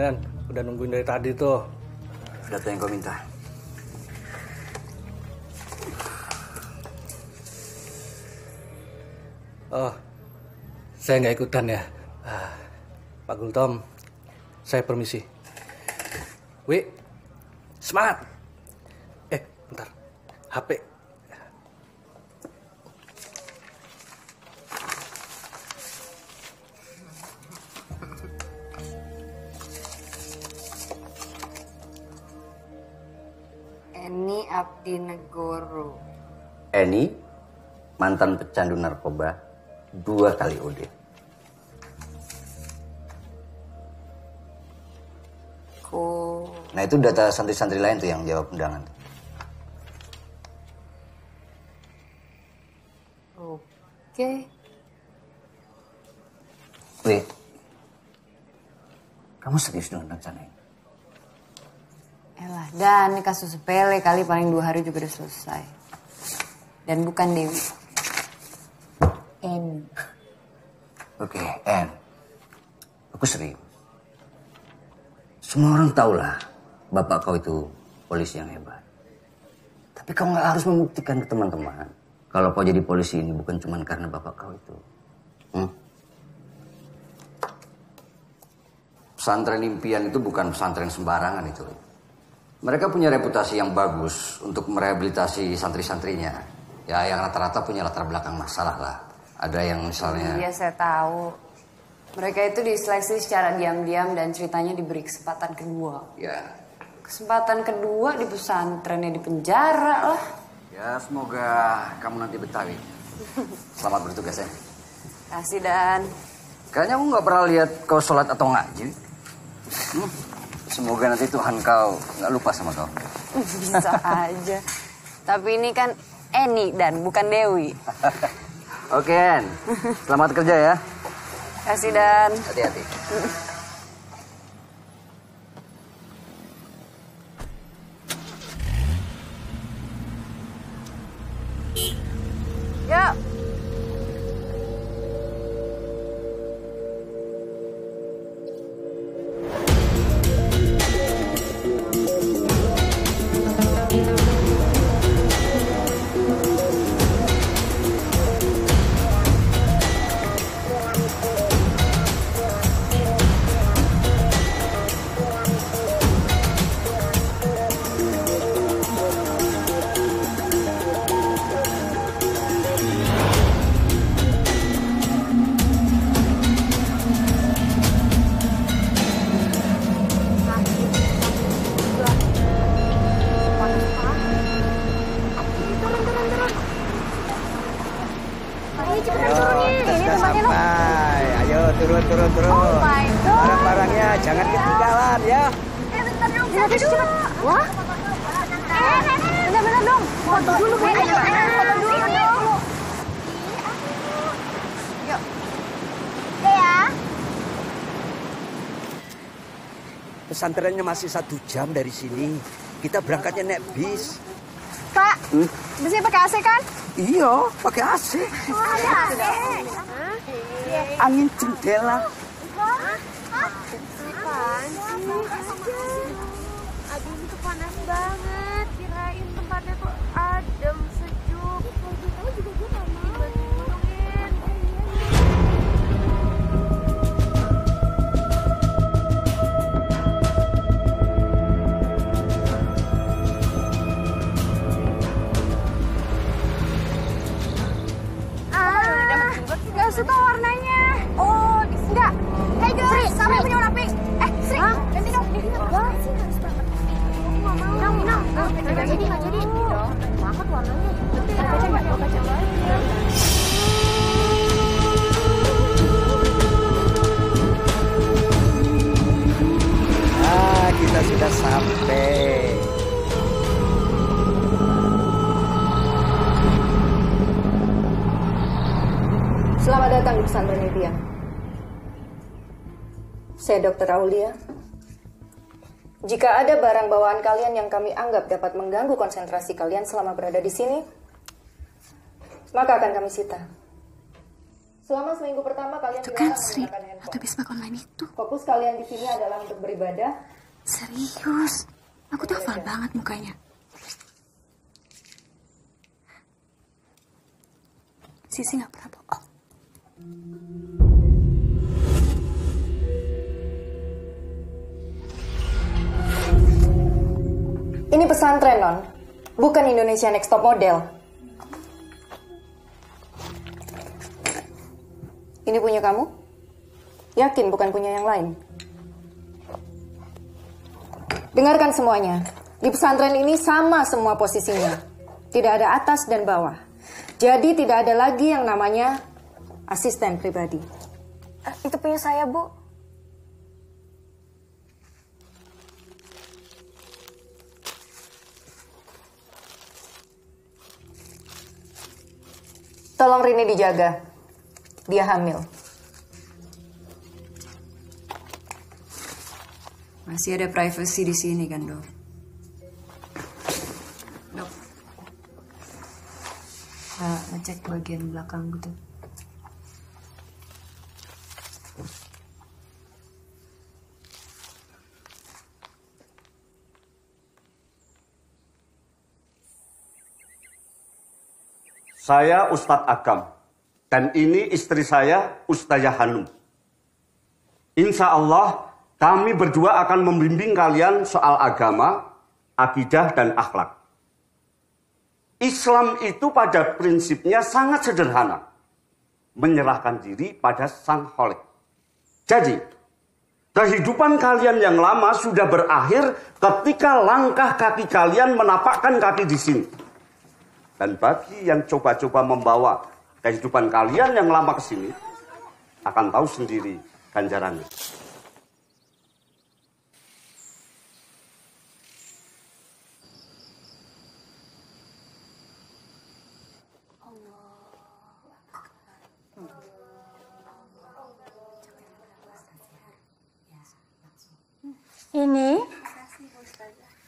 Nen. Udah nungguin dari tadi tuh. Data yang kau minta. Oh, saya nggak ikutan ya. Pak Gultom, saya permisi. Wi, semangat. Bentar, HP. Eni Abdi Negoro. Eni, mantan pecandu narkoba, 2 kali OD. Nah itu data santri-santri lain tuh yang jawab undangan. Oke. Wih, kamu serius dengan rencana ini? Elah, Dan, ini kasus sepele kali paling 2 hari juga udah selesai. Dan bukan Dewi. Eni. Oke, En. Aku serius. Semua orang tahulah bapak kau itu polisi yang hebat. Tapi kau nggak harus membuktikan ke teman-teman kalau kau jadi polisi ini bukan cuma karena bapak kau itu. Pesantren impian itu bukan pesantren sembarangan itu. Mereka punya reputasi yang bagus untuk merehabilitasi santri-santrinya. Ya, yang rata-rata punya latar belakang masalah lah. Ada yang misalnya... Iya, saya tahu. Mereka itu diseleksi secara diam-diam dan ceritanya diberi kesempatan kedua. Ya. Kesempatan kedua di pesantrennya di penjara lah. Ya, semoga kamu nanti betawi. Selamat bertugas ya. Kasih, Dan. Kayaknya aku nggak pernah lihat kau sholat atau ngaji. Semoga nanti Tuhan kau nggak lupa sama kau. Bisa aja. Tapi ini kan Eni dan bukan Dewi. Oke, En. Selamat kerja ya. Kasih, Dan. Hati-hati. Yuk. Turun. Barang-barangnya jangan ketinggalan ya. Bentar dong, cepet. Wah? Bentar dong. Foto dulu, foto dulu dong. Yuk. Ya. Pesantrennya masih 1 jam dari sini. Kita berangkatnya naik bis. Pak, bisnya pakai AC kan? Iya, pakai AC. Oh, ada AC. Angin jendela. Aduh, ini tuh panas banget. Kirain tempatnya tuh adem, sejuk. Kalau gue tahu juga gue gak mau. Dibantuin. Gak suka warnanya. Oh, enggak. Hey girls, kamu yang punya warna pink. Sri, ganti dong. Wah, sih harus banget. Aku gak mau. Minang. Gak jadi. Banget warnanya. Baca aja. Kita sudah sampai. Selamat datang di pesantren impian. Saya Dr. Aulia. Jika ada barang bawaan kalian yang kami anggap dapat mengganggu konsentrasi kalian selama berada di sini, maka akan kami sita. Selama seminggu pertama kalian Itu kan dilarang Sri menggunakan handphone. atau bisbak online itu. Fokus kalian di sini adalah untuk beribadah. Serius. Aku tuh hafal banget mukanya. Sisi nggak pernah bohong. Ini pesantren, Non. Bukan Indonesia Next Top Model. Ini punya kamu? Yakin bukan punya yang lain? Dengarkan semuanya. Di pesantren ini sama semua posisinya. Tidak ada atas dan bawah. Jadi tidak ada lagi yang namanya asisten pribadi. Itu punya saya, Bu. Tolong Rini dijaga. Dia hamil. Masih ada privacy di sini kan, Dok? Dok. Ngecek bagian belakang gitu. Saya Ustadz Agam, dan ini istri saya, Ustazah Hanum. Insya Allah, kami berdua akan membimbing kalian soal agama, akidah, dan akhlak. Islam itu pada prinsipnya sangat sederhana. Menyerahkan diri pada Sang Khalik. Jadi, kehidupan kalian yang lama sudah berakhir ketika langkah kaki kalian menapakkan kaki di sini. Dan bagi yang coba-coba membawa kehidupan kalian yang lama ke sini, akan tahu sendiri ganjarannya. Ini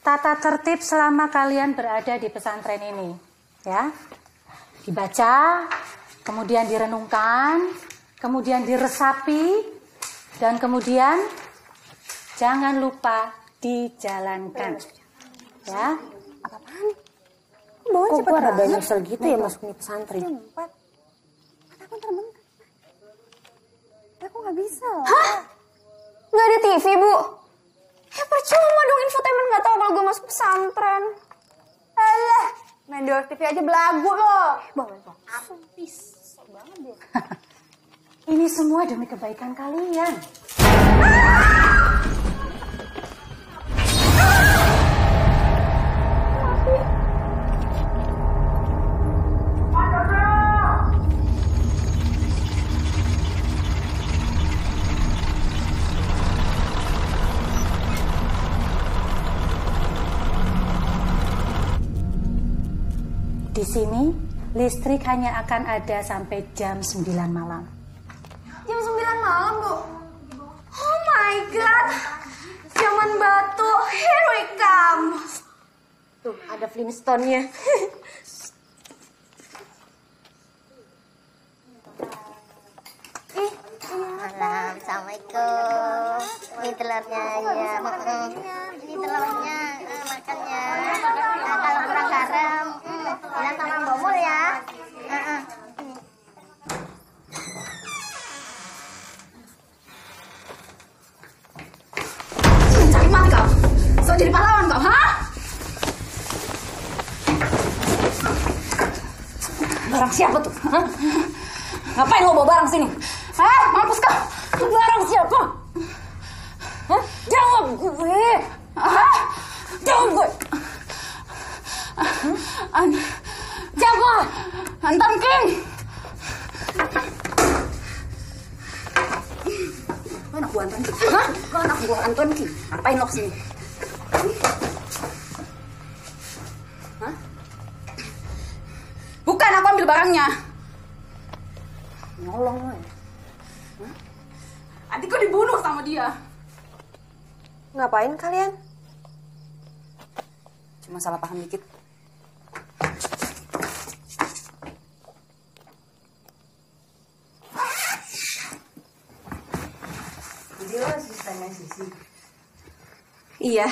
tata tertib selama kalian berada di pesantren ini, ya. Dibaca, kemudian direnungkan, kemudian diresapi, dan kemudian jangan lupa dijalankan, ya. Apa-apaan? Kok gue rada nyesel gitu ya masuk di pesantren? Aku terbentuk. Aku nggak bisa. Hah? Nggak ada TV, Bu? Ya percuma dong, infotainment nggak tahu kalau gue masuk pesantren. Alah, main di TV aja belagu loh. Bangun. Banget dia. Ini semua demi kebaikan kalian. Di sini, listrik hanya akan ada sampai jam 9 malam. Jam 9 malam, Bu. Oh my God. Zaman batu, here we come. Tuh, ada Flintstone-nya. Assalamualaikum. Ini telurnya ya. Ini telurnya makannya. Nah, kalau kurang garam, bilang sama Mbomul ya. Cari mat kau. So jadi pahlawan kau, ha? Barang siapa tuh? Hah? Ngapain lo bawa barang sini? Hah? Mampus kau? Barang siapa? Hah? Jawab gue. Hah? Jawab gue. Siapa? Anton King. Lo anak buah Anton King? Hah? Lo anak buah Anton King? Ngapain lo kesini? Hah? Bukan, aku ambil barangnya. Nolong lo ya. Adikku dibunuh sama dia. Ngapain kalian? Cuma salah paham dikit. Iya.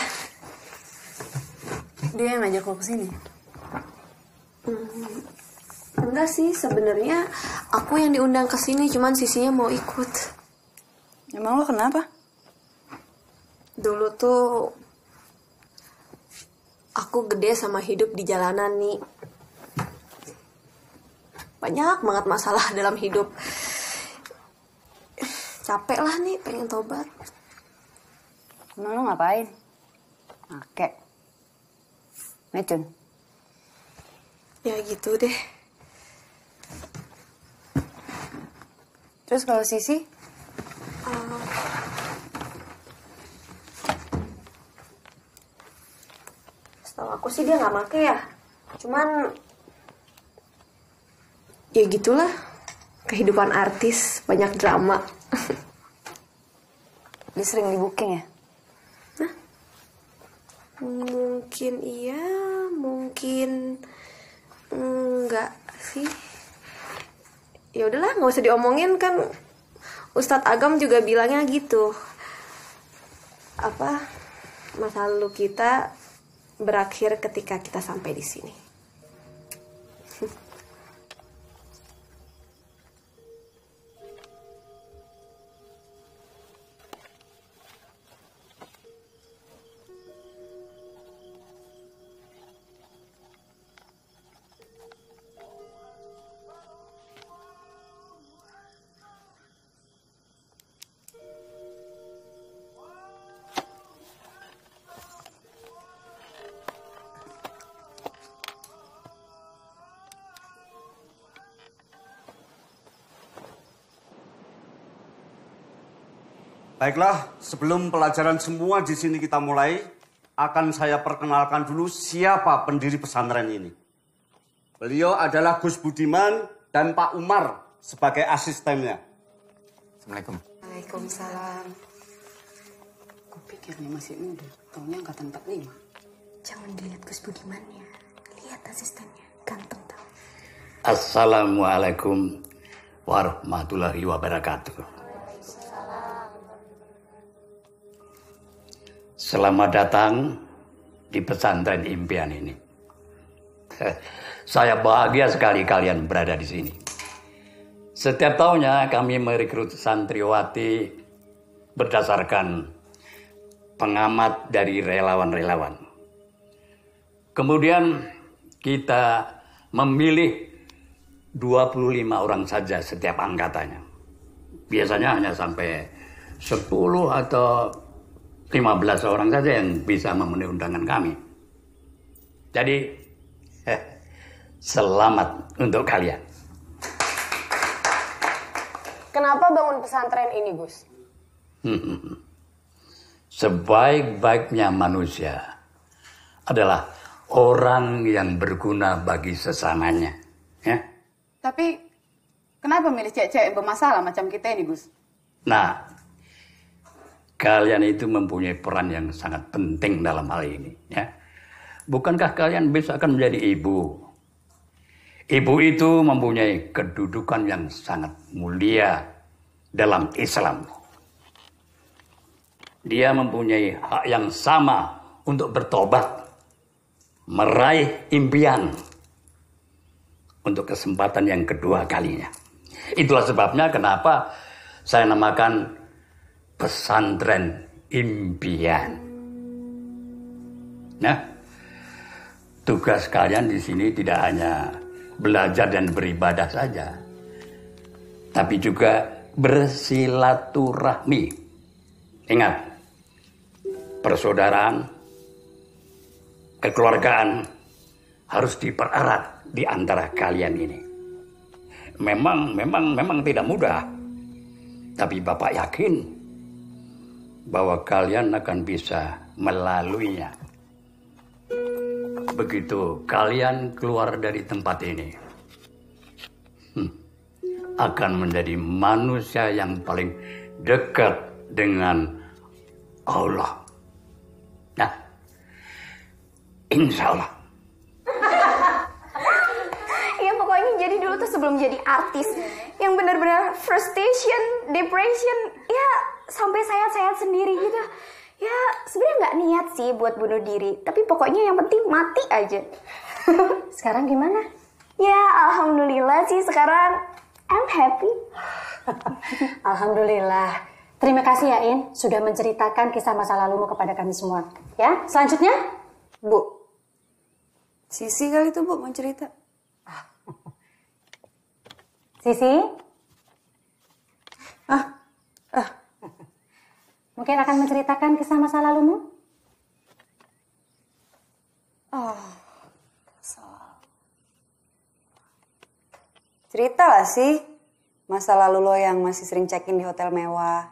Dia yang ngajak lo kesini. Enggak sih, sebenarnya aku yang diundang kesini, cuman Sisinya mau ikut. Emang lo kenapa? Dulu tuh aku gede sama hidup di jalanan nih. Banyak banget masalah dalam hidup. Capek lah nih, pengen tobat. Emang lo ngapain? Oke. Mecun. Ya gitu deh. Terus kalau Sisi? Setahu aku sih dia nggak make ya. Cuman ya gitulah. Kehidupan artis, banyak drama. Dia sering di booking ya? Hah? Mungkin iya, mungkin enggak sih. Ya udahlah, nggak usah diomongin, kan Ustadz Agam juga bilangnya gitu. Apa, masa lalu kita berakhir ketika kita sampai di sini. Baiklah, sebelum pelajaran semua di sini kita mulai, akan saya perkenalkan dulu siapa pendiri pesantren ini. Beliau adalah Gus Budiman dan Pak Umar sebagai asistennya. Assalamualaikum. Waalaikumsalam. Kok pikirnya masih muda, taunya angkatan 45. Jangan dilihat Gus Budimannya, lihat asistennya, ganteng tau. Assalamualaikum warahmatullahi wabarakatuh. Selamat datang di pesantren impian ini. Saya bahagia sekali kalian berada di sini. Setiap tahunnya kami merekrut santriwati berdasarkan pengamat dari relawan-relawan. Kemudian kita memilih 25 orang saja setiap angkatannya. Biasanya hanya sampai 10 atau 15 orang saja yang bisa memenuhi undangan kami. Jadi, selamat untuk kalian. Kenapa bangun pesantren ini, Gus? Sebaik-baiknya manusia adalah orang yang berguna bagi sesamanya. Ya? Tapi, kenapa milih cewek-cewek bermasalah macam kita ini, Gus? Nah, kalian itu mempunyai peran yang sangat penting dalam hal ini. Ya. Bukankah kalian bisa akan menjadi ibu? Ibu itu mempunyai kedudukan yang sangat mulia dalam Islam. Dia mempunyai hak yang sama untuk bertobat, meraih impian untuk kesempatan yang kedua kalinya. Itulah sebabnya kenapa saya namakan pesantren impian. Nah, tugas kalian di sini tidak hanya belajar dan beribadah saja, tapi juga bersilaturahmi. Ingat, persaudaraan, kekeluargaan harus dipererat di antara kalian ini. Memang tidak mudah, tapi Bapak yakin bahwa kalian akan bisa melaluinya. Begitu kalian keluar dari tempat ini, akan menjadi manusia yang paling dekat dengan Allah. Nah, insya Allah. Ya pokoknya jadi dulu tuh sebelum jadi artis, yang benar-benar frustration, depression, ya sampai sehat-sehat sendiri gitu. Ya sebenarnya nggak niat sih buat bunuh diri, tapi pokoknya yang penting mati aja. Sekarang gimana? Ya alhamdulillah sih sekarang I'm happy. Alhamdulillah. Terima kasih ya In, sudah menceritakan kisah masa lalumu kepada kami semua. Ya, selanjutnya? Bu, Sisi kali itu Bu mau cerita. Sisi? Mungkin akan menceritakan kisah masa lalumu? Cerita lah sih. Masa lalu lo yang masih sering check-in di hotel mewah.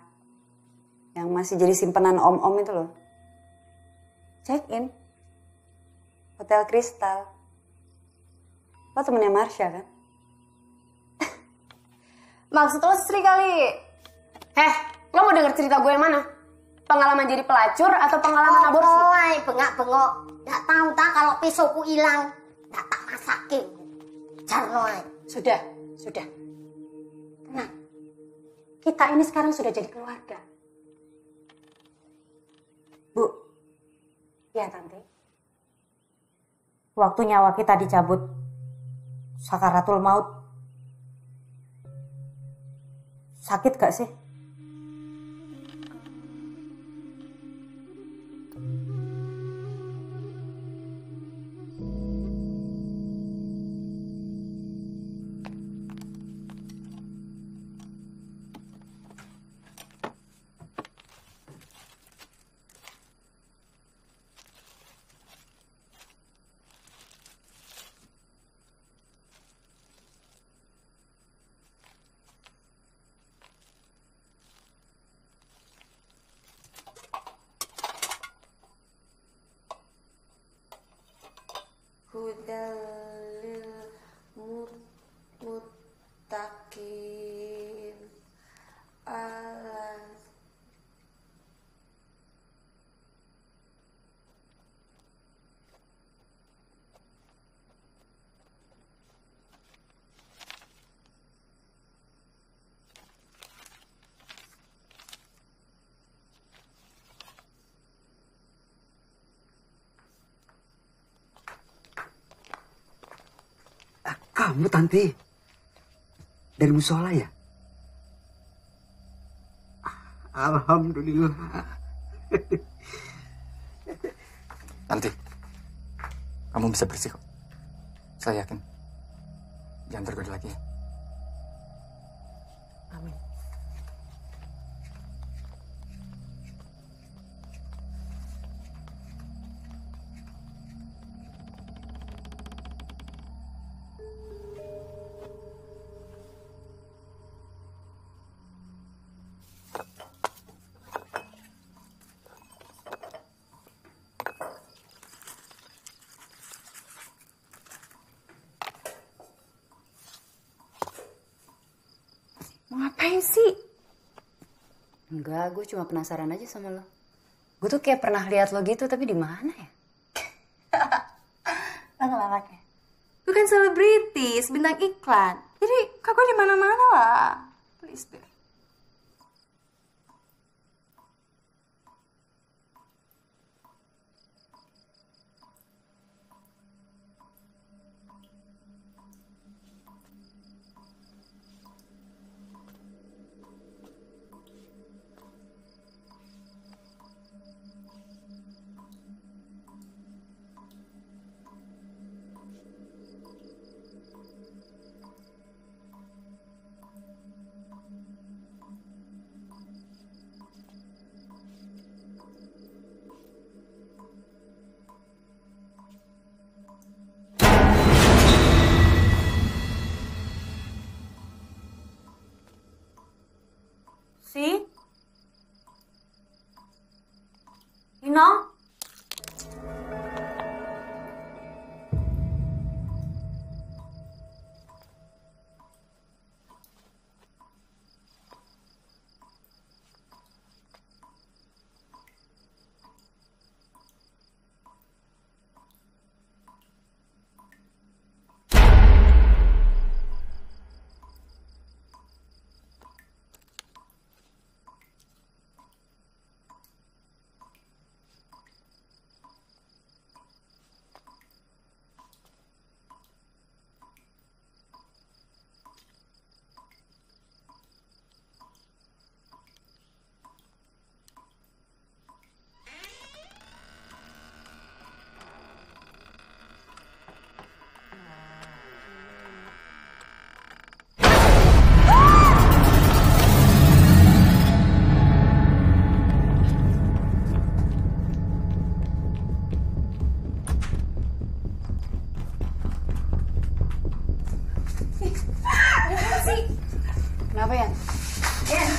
Yang masih jadi simpenan om-om itu loh. Check-in. Hotel Kristal. Lo temennya Marsha kan? Maksud lo Sri kali. Lo mau denger cerita gue yang mana? Pengalaman jadi pelacur atau pengalaman aborsi? Bengak-bengok. Gak tahu tak kalau pisauku hilang. Gak tak masakin. Jarnoy. Sudah. Tenang. Kita ini sekarang sudah jadi keluarga. Bu. Ya, Tante. Waktu nyawa kita dicabut, sakaratul maut. Sakit gak sih? Hudalil muttaqin alas. Kamu Tanti dari musola ya? Alhamdulillah. Tanti, kamu bisa bersih kok. Saya yakin. Jangan tergoda lagi ya. Amin. Mau ngapain sih? Enggak, gue cuma penasaran aja sama lo. Gue tuh kayak pernah lihat lo gitu, tapi di mana ya? Lo ngelawak ya? Gue kan selebritis, bintang iklan. Jadi kak gue di mana-mana lah. Please deh. Kenapa ya? Yan.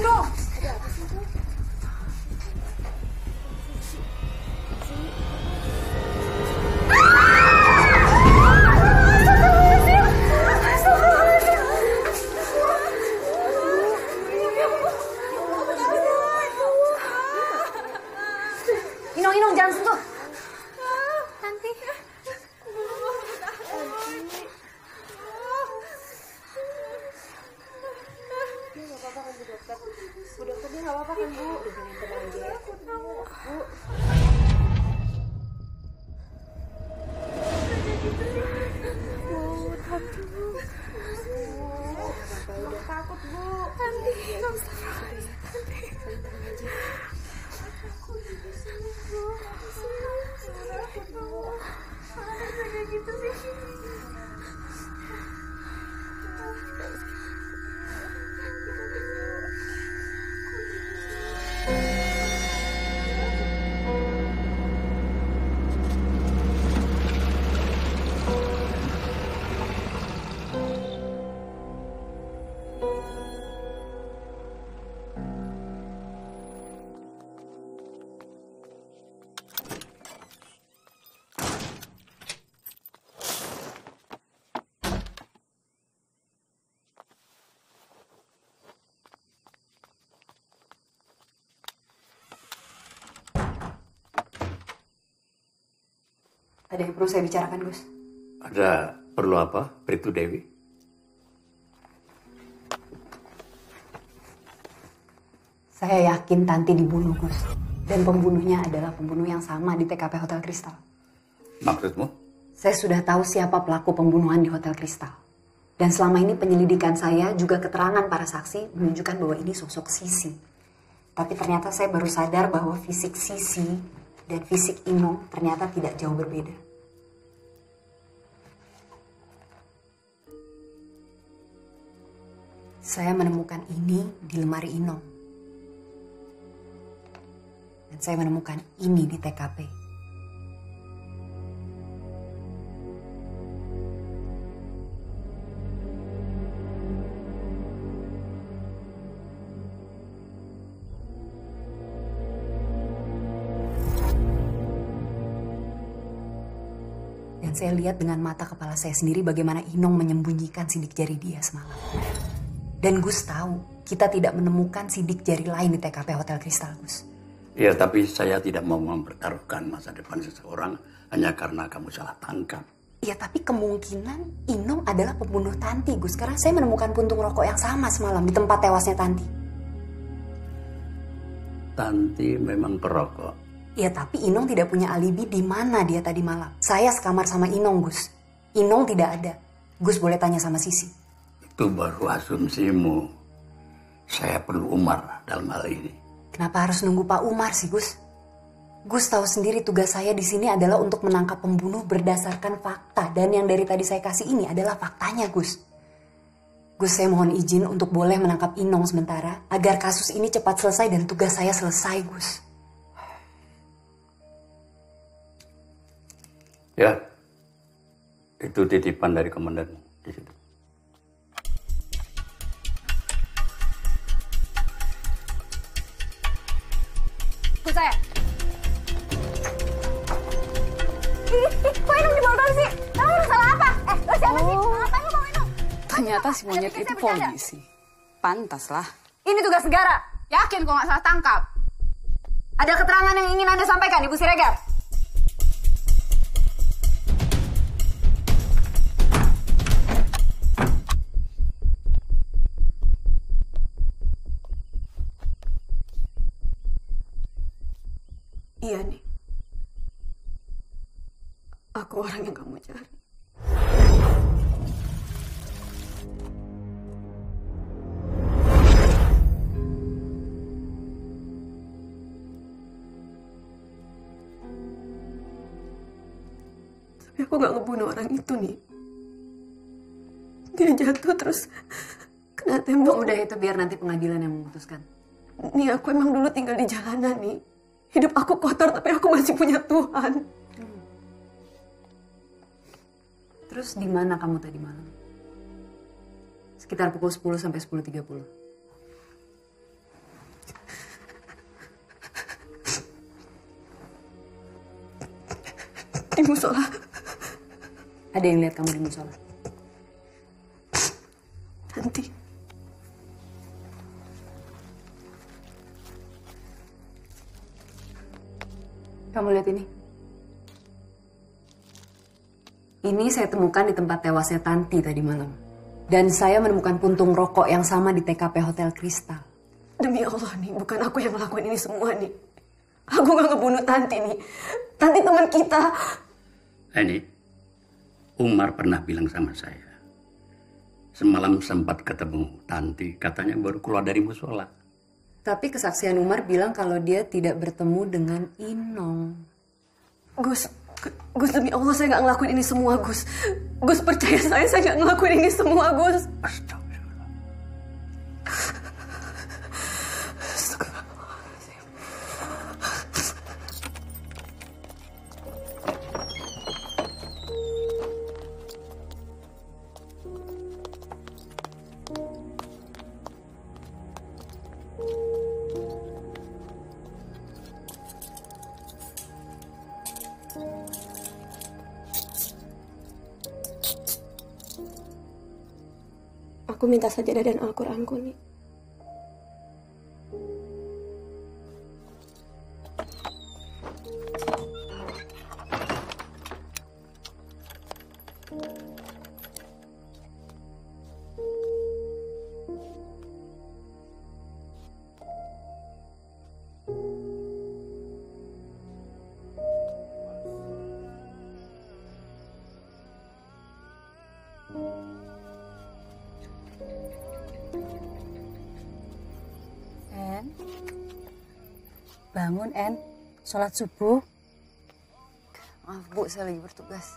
Dong. Inong, jangan sentuh. Nanti. Bu dokter dia nggak apa-apa kan Bu? Udah jangan tenang aja ya. Bu. Udah takut Bu. Nanti. Ada yang perlu saya bicarakan, Gus. Ada perlu apa, Bribtu Dewi? Saya yakin Tanti dibunuh, Gus. Dan pembunuhnya adalah pembunuh yang sama di TKP Hotel Kristal. Maksudmu? Saya sudah tahu siapa pelaku pembunuhan di Hotel Kristal. Dan selama ini penyelidikan saya juga keterangan para saksi menunjukkan bahwa ini sosok Sisi. Tapi ternyata saya baru sadar bahwa fisik Sisi dan fisik Inong ternyata tidak jauh berbeda. Saya menemukan ini di lemari Inong. Dan saya menemukan ini di TKP. Dan saya lihat dengan mata kepala saya sendiri bagaimana Inong menyembunyikan sidik jari dia semalam. Dan Gus tahu, kita tidak menemukan sidik jari lain di TKP Hotel Kristal, Gus. Ya, tapi saya tidak mau mempertaruhkan masa depan seseorang hanya karena kamu salah tangkap. Ya, tapi kemungkinan Inong adalah pembunuh Tanti, Gus. Karena saya menemukan puntung rokok yang sama semalam di tempat tewasnya Tanti. Tanti memang perokok. Ya, tapi Inong tidak punya alibi di mana dia tadi malam. Saya sekamar sama Inong, Gus. Inong tidak ada. Gus boleh tanya sama Sisi. Itu baru asumsimu. Saya perlu Umar dalam hal ini. Kenapa harus nunggu Pak Umar sih, Gus? Gus tahu sendiri tugas saya di sini adalah untuk menangkap pembunuh berdasarkan fakta. Dan yang dari tadi saya kasih ini adalah faktanya, Gus. Gus, saya mohon izin untuk boleh menangkap Inong sementara. Agar kasus ini cepat selesai dan tugas saya selesai, Gus. Ya, itu titipan dari komandan di situ. Ikut saya. Kok Inong dibawa bang sih? Kamu salah apa? Lo siapa sih? Ngapain lo bawa Inong? Ternyata si monyet itu polisi. Pantas lah. Ini tugas negara. Yakin kok nggak salah tangkap? Ada keterangan yang ingin Anda sampaikan, Ibu Siregar? Iya nih. Aku orang yang kamu cari. Tapi aku gak ngebunuh orang itu nih. Dia jatuh terus kena tembok. Udah, itu biar nanti pengadilan yang memutuskan. Nih, aku emang dulu tinggal di jalanan nih. Hidup aku kotor, tapi aku masih punya Tuhan. Terus di mana kamu tadi malam? Sekitar pukul 10 sampai 10.30. Di musola. Ada yang lihat kamu di musola? Nanti. Kamu lihat ini? Ini saya temukan di tempat tewasnya Tanti tadi malam. Dan saya menemukan puntung rokok yang sama di TKP Hotel Kristal. Demi Allah nih, bukan aku yang ngelakuin ini semua nih. Aku gak ngebunuh Tanti nih. Tanti teman kita. Ini, Umar pernah bilang sama saya. Semalam sempat ketemu Tanti, katanya baru keluar dari musola. Tapi kesaksian Umar bilang kalau dia tidak bertemu dengan Inong. Gus demi Allah saya nggak ngelakuin ini semua, Gus. Gus percaya saya nggak ngelakuin ini semua, Gus. Astagfirullah. Aku minta sajadah dan Al-Quranku nih. En, bangun En, sholat subuh. Maaf Bu, saya lagi bertugas.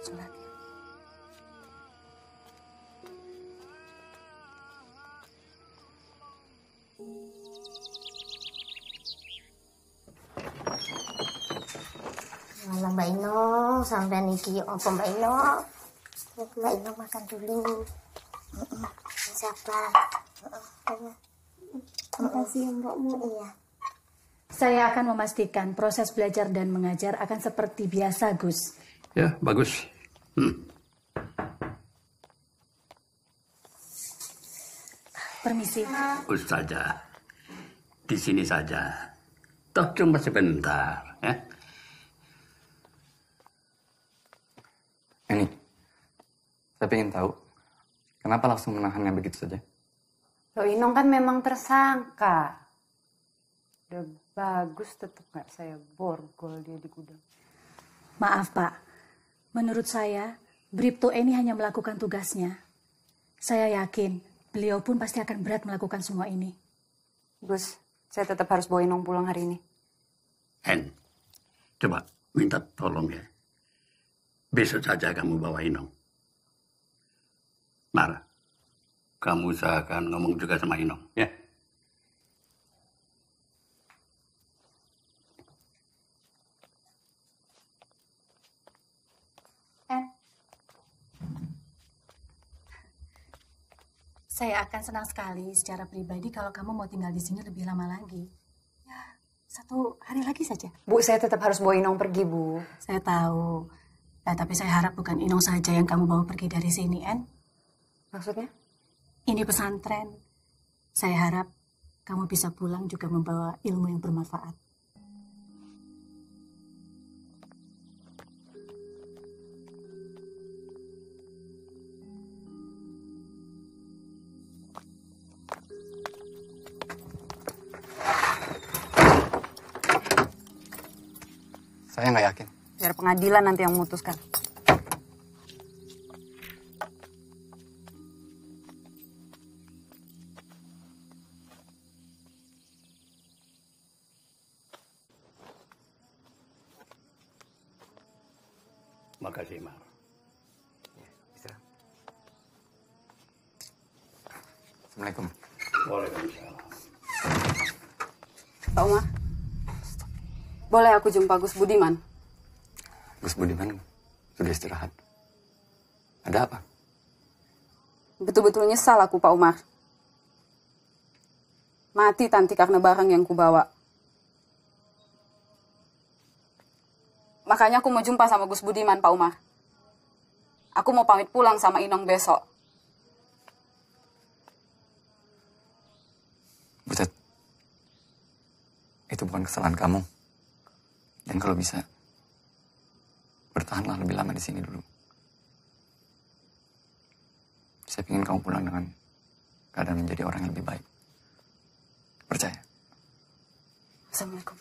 Sholat ya. Malam Mbak Ino, sampai niki opo Mbak Ino. Mbak Ino makan dulu. Siapa? Terima kasih Mbakmu. Iya. Saya akan memastikan proses belajar dan mengajar akan seperti biasa, Gus. Ya, bagus. Permisi. Saja. Di sini saja. Toh cuma sebentar, ya. Ini, saya ingin tahu, kenapa langsung menahannya begitu saja? Loh, Inong kan memang tersangka. Udah bagus, tetap nggak saya borgol dia di gudang. Maaf, Pak. Menurut saya, Bribtu ini hanya melakukan tugasnya. Saya yakin beliau pun pasti akan berat melakukan semua ini. Gus, saya tetap harus bawa Inong pulang hari ini. En, coba minta tolong ya. Besok saja kamu bawa Inong. Mar, kamu usahakan ngomong juga sama Inong, ya. Saya akan senang sekali secara pribadi kalau kamu mau tinggal di sini lebih lama lagi. Ya, 1 hari lagi saja. Bu, saya tetap harus bawa Inong pergi, Bu. Saya tahu. Nah, tapi saya harap bukan Inong saja yang kamu bawa pergi dari sini, En. Maksudnya? Ini pesantren. Saya harap kamu bisa pulang juga membawa ilmu yang bermanfaat. Saya nggak yakin. Biar pengadilan nanti yang memutuskan. Makasih, Mar. Assalamualaikum. Waalaikumsalam. Pak Umar, Boleh aku jumpa Gus Budiman? Gus Budiman sudah istirahat. Ada apa? Betul-betul nyesal aku, Pak Umar. Mati Tanti karena barang yang kubawa. Makanya aku mau jumpa sama Gus Budiman, Pak Umar. Aku mau pamit pulang sama Inong besok. Butet, itu bukan kesalahan kamu. Dan kalau bisa, bertahanlah lebih lama di sini dulu. Saya ingin kamu pulang dengan keadaan menjadi orang yang lebih baik. Percaya. Assalamualaikum.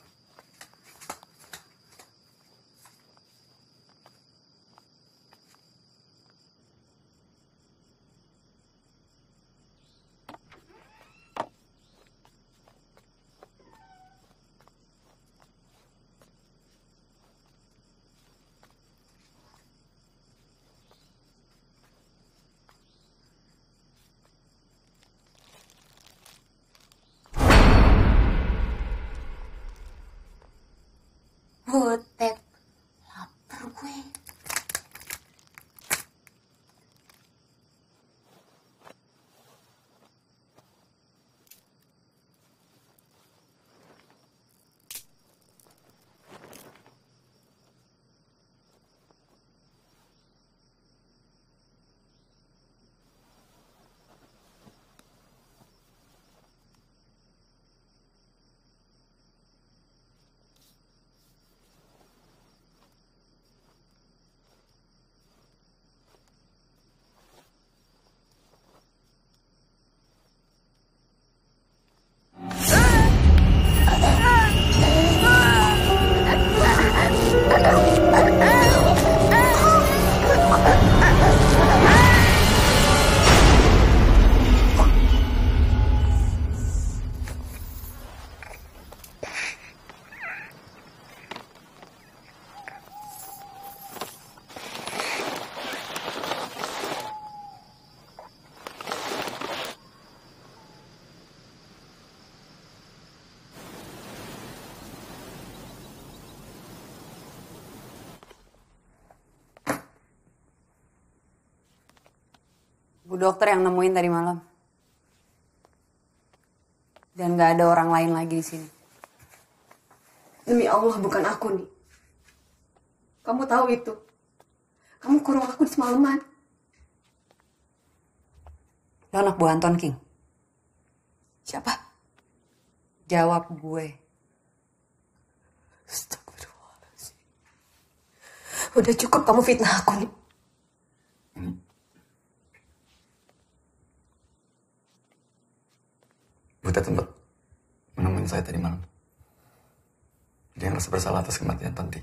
Butet, lapar gue. Bu dokter yang nemuin tadi malam. Dan gak ada orang lain lagi di sini. Demi Allah bukan aku nih. Kamu tahu itu. Kamu kurung aku di semalaman. Lo anak buah Anton King? Siapa? Jawab gue. Astagfirullahaladzim. Udah cukup kamu fitnah aku nih. Butet tempat menemuin saya tadi malam. Dia merasa bersalah atas kematian Tanti.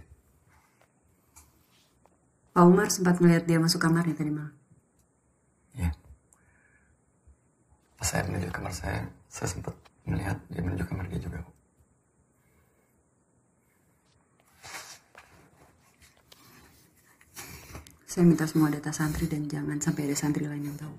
Pak Umar sempat melihat dia masuk kamarnya tadi malam. Iya. Pas saya menuju kamar saya sempat melihat dia menuju kamar dia juga. Saya minta semua data santri dan jangan sampai ada santri lain yang tahu.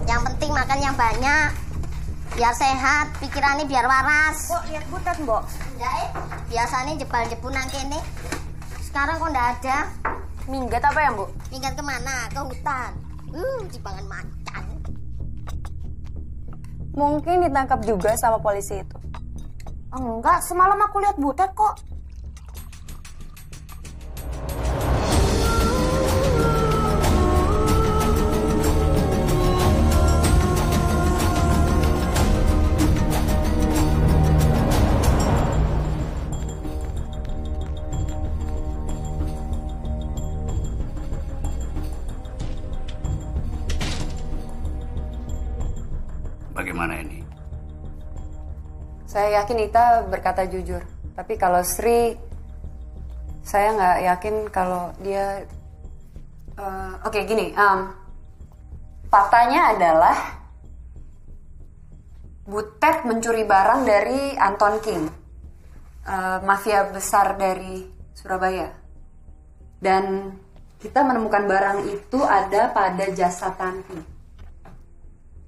Yang penting makan yang banyak. Biar sehat, pikirannya biar waras. Mbok, lihat butet, Mbok. Ya, biasanya jebal-jebu nang kene. Sekarang kok ndak ada. Minggat apa ya, Mbok? Minggat kemana? Ke hutan. Cipangan macan. Mungkin ditangkap juga sama polisi itu. Enggak, semalam aku lihat butet kok. Bagaimana ini? Saya yakin Ita berkata jujur. Tapi kalau Sri, saya nggak yakin kalau dia... Oke, gini. Faktanya adalah Butet mencuri barang dari Anton King, mafia besar dari Surabaya. Dan kita menemukan barang itu ada pada jasad Tanti.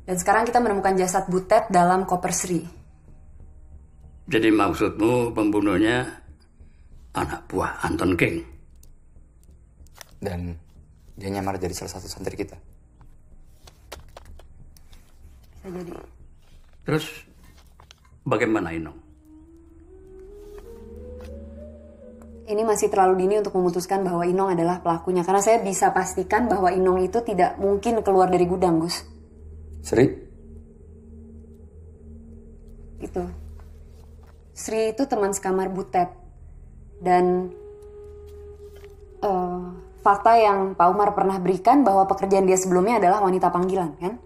Dan sekarang kita menemukan jasad Butet dalam koper Sri. Jadi maksudmu pembunuhnya anak buah Anton King? Dan dia nyamar jadi salah satu santri kita. Bisa jadi. Terus bagaimana Inong? Ini masih terlalu dini untuk memutuskan bahwa Inong adalah pelakunya. Karena saya bisa pastikan bahwa Inong itu tidak mungkin keluar dari gudang, Gus. Sri? Itu. Sri itu teman sekamar Butet. Dan fakta yang Pak Umar pernah berikan bahwa pekerjaan dia sebelumnya adalah wanita panggilan, kan?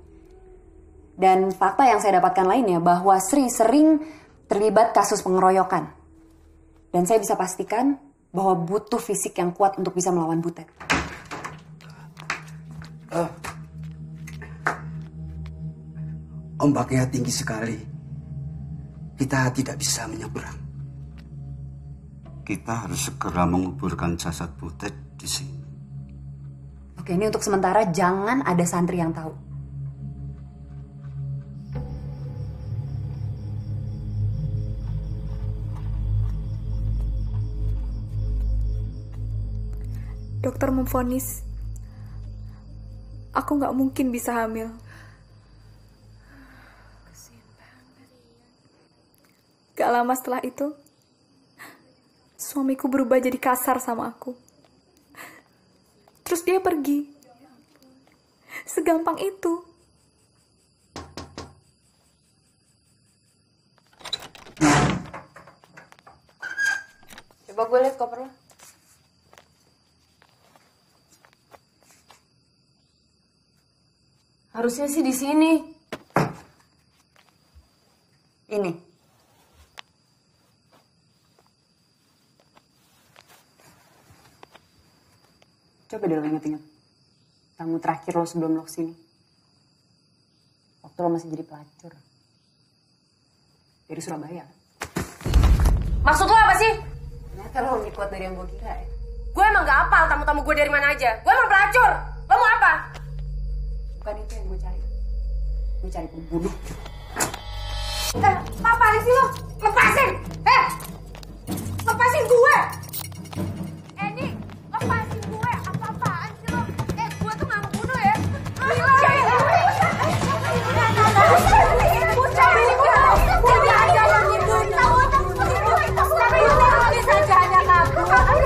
Dan fakta yang saya dapatkan lainnya bahwa Sri sering terlibat kasus pengeroyokan. Dan saya bisa pastikan bahwa butuh fisik yang kuat untuk bisa melawan Butet. Ombaknya tinggi sekali. Kita tidak bisa menyeberang. Kita harus segera menguburkan jasad Butet di sini. Oke, ini untuk sementara jangan ada santri yang tahu. Dokter memvonis aku nggak mungkin bisa hamil. Gak lama setelah itu, suamiku berubah jadi kasar sama aku. Terus dia pergi. Segampang itu. Coba gue lihat koper lo. Harusnya sih di sini. Ini. Coba deh lo inget-inget. Tamu terakhir lo sebelum lo kesini. Waktu lo masih jadi pelacur. Dari Surabaya. Maksud lo apa sih? Ternyata lo lebih kuat dari yang gue kira ya. Gue emang gak hafal tamu-tamu gue dari mana aja. Gue emang pelacur. Lo mau apa? Bukan itu yang gue cari. Gue cari pembunuh. Apaan sih lo? Lepasin! Lepasin gue! Eni, lepasin gue! Apa-apaan sih lo? Gue tuh gak ngebunuh ya.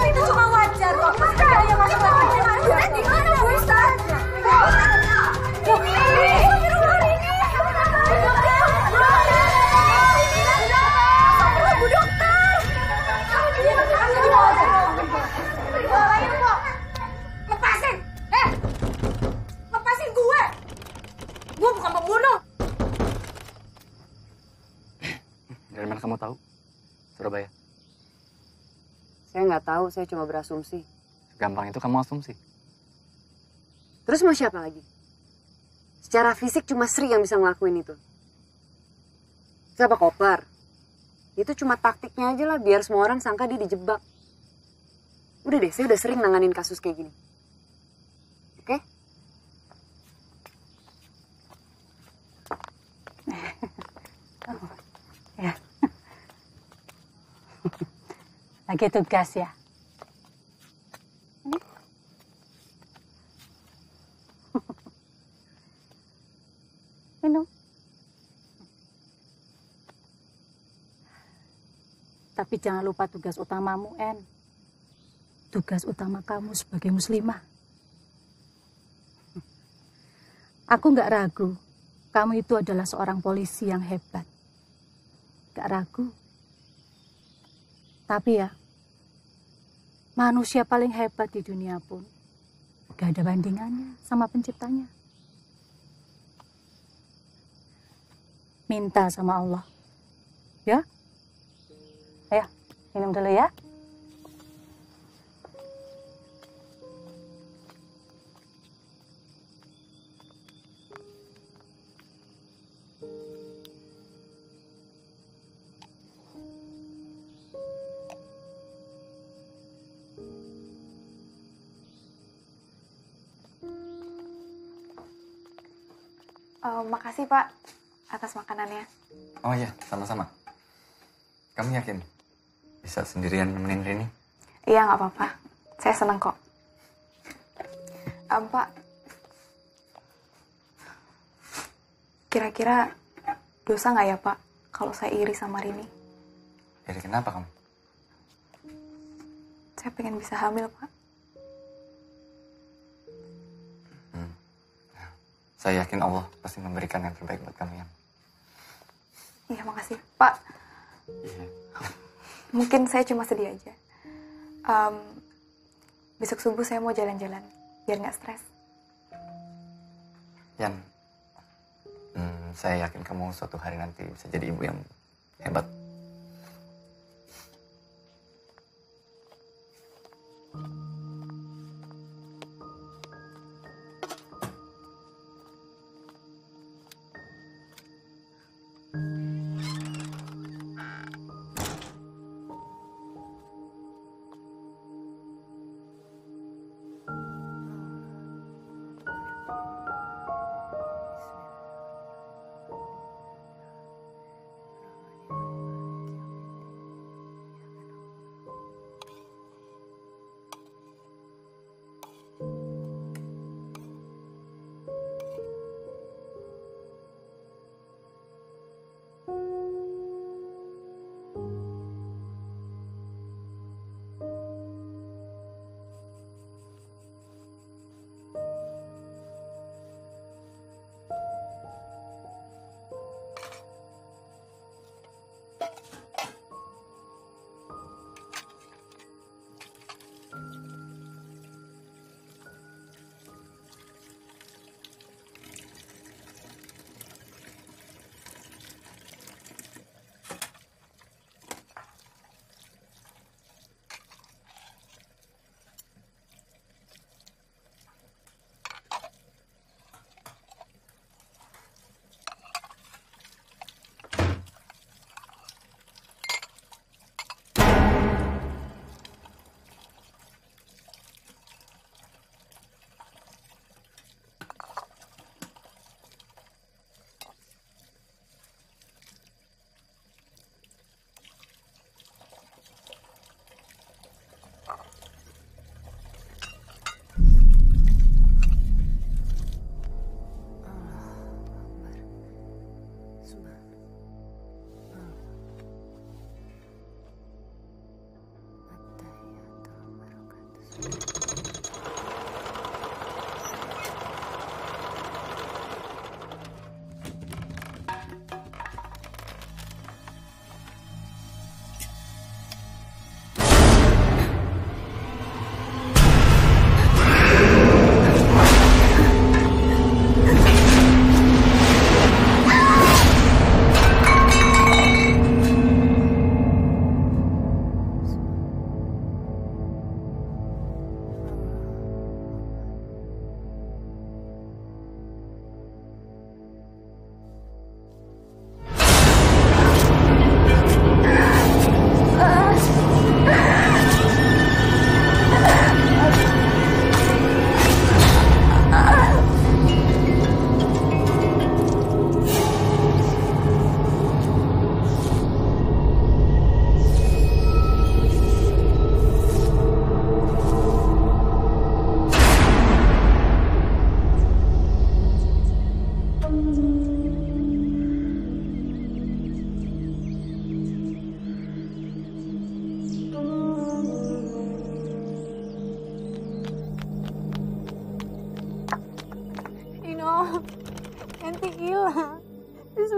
Itu cuma wajar kok. Saya masuk lagi. Di mana gue saja? Lepasin! Lepasin gue! Gue bukan pembunuh! Dari mana kamu tahu? Surabaya. Saya nggak tahu, saya cuma berasumsi. Gampang itu kamu asumsi. Terus mau siapa lagi? Secara fisik cuma Sri yang bisa ngelakuin itu. Siapa Koper? Itu cuma taktiknya aja lah, biar semua orang sangka dia dijebak. Udah deh, saya udah sering nanganin kasus kayak gini. Oke? Lagi tugas ya? Minum. Tapi jangan lupa tugas utamamu, En. Tugas utama kamu sebagai muslimah. Aku nggak ragu, kamu itu adalah seorang polisi yang hebat. Nggak ragu. Tapi ya, manusia paling hebat di dunia pun gak ada bandingannya sama penciptanya. Minta sama Allah. Ya? Ayo, minum dulu ya. Makasih Pak atas makanannya. Oh iya, sama-sama. Kamu yakin bisa sendirian nemenin Rini? Iya, nggak apa-apa. Saya senang kok. Pak, kira-kira dosa nggak ya Pak kalau saya iri sama Rini? Iri kenapa kamu? Saya pengen bisa hamil Pak. Saya yakin Allah pasti memberikan yang terbaik buat kamu ya. Iya, makasih. Pak, mungkin saya cuma sedih aja. Besok subuh saya mau jalan-jalan, biar nggak stres. Yan, saya yakin kamu suatu hari nanti bisa jadi ibu yang hebat.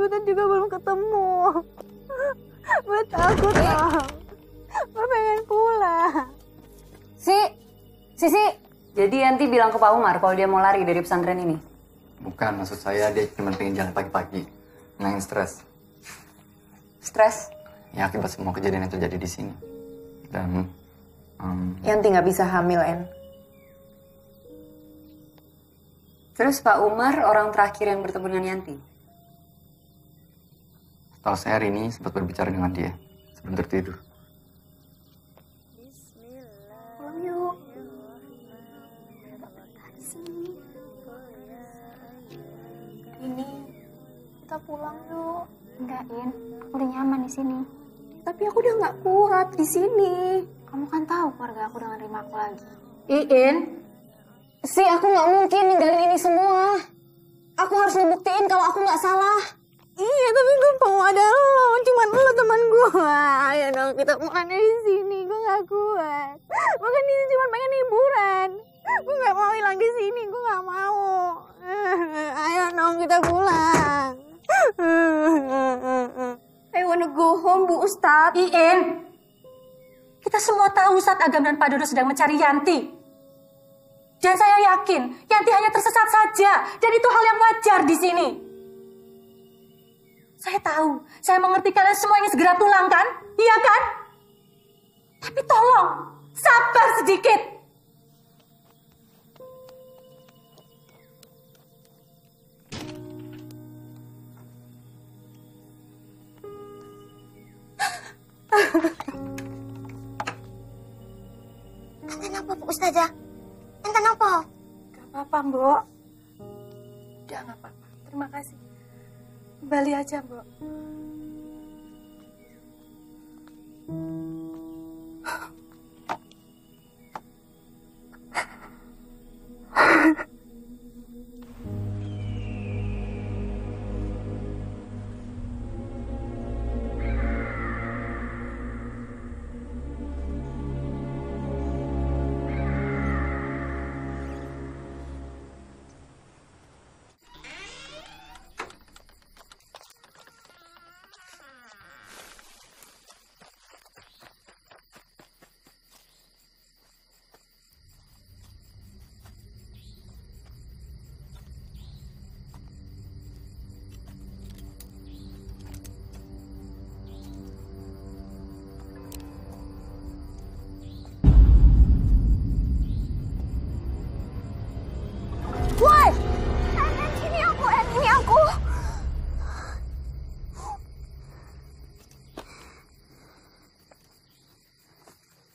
Butet juga belum ketemu. Gue takut loh. Gue pengen pulang. Sisi. Jadi Yanti bilang ke Pak Umar kalau dia mau lari dari pesantren ini? Bukan, maksud saya dia cuma pengen jalan pagi-pagi. Ngilangin stres. Stres? Ya akibat semua kejadian yang terjadi di sini. Dan... Yanti nggak bisa hamil, En. Terus Pak Umar orang terakhir yang bertemu dengan Yanti? Setelah saya hari ini sempat berbicara dengan dia sebelum tertidur. Pulang yuk. Ini kita pulang yuk. Enggak, In. Udah nyaman di sini. Tapi aku udah nggak kuat di sini. Kamu kan tahu keluarga aku udah nerima aku lagi. Iin, aku nggak mungkin ninggalin ini semua. Aku harus ngebuktiin kalau aku nggak salah. Iya, tapi gue mau ada lo. Cuman lo teman gue. Ayo dong, kita makan di sini. Gue nggak kuat. Makan di sini cuma pengen hiburan. Gue nggak mau hilang di sini. Gue nggak mau. Ayo dong, kita pulang. I wanna go home, Bu Ustadz. Iin, kita semua tahu Ustadz Agam dan Pak Dodo sedang mencari Yanti. Dan saya yakin Yanti hanya tersesat saja. Dan itu hal yang wajar di sini. Saya tahu, saya mengerti kalian semua ingin segera pulang kan? Iya kan? Tapi tolong, sabar sedikit. Kenapa, Bu Ustazah? Enten apa? Gak apa-apa, Mbok. Udah gak apa-apa. Terima kasih. Kembali aja, Mbok.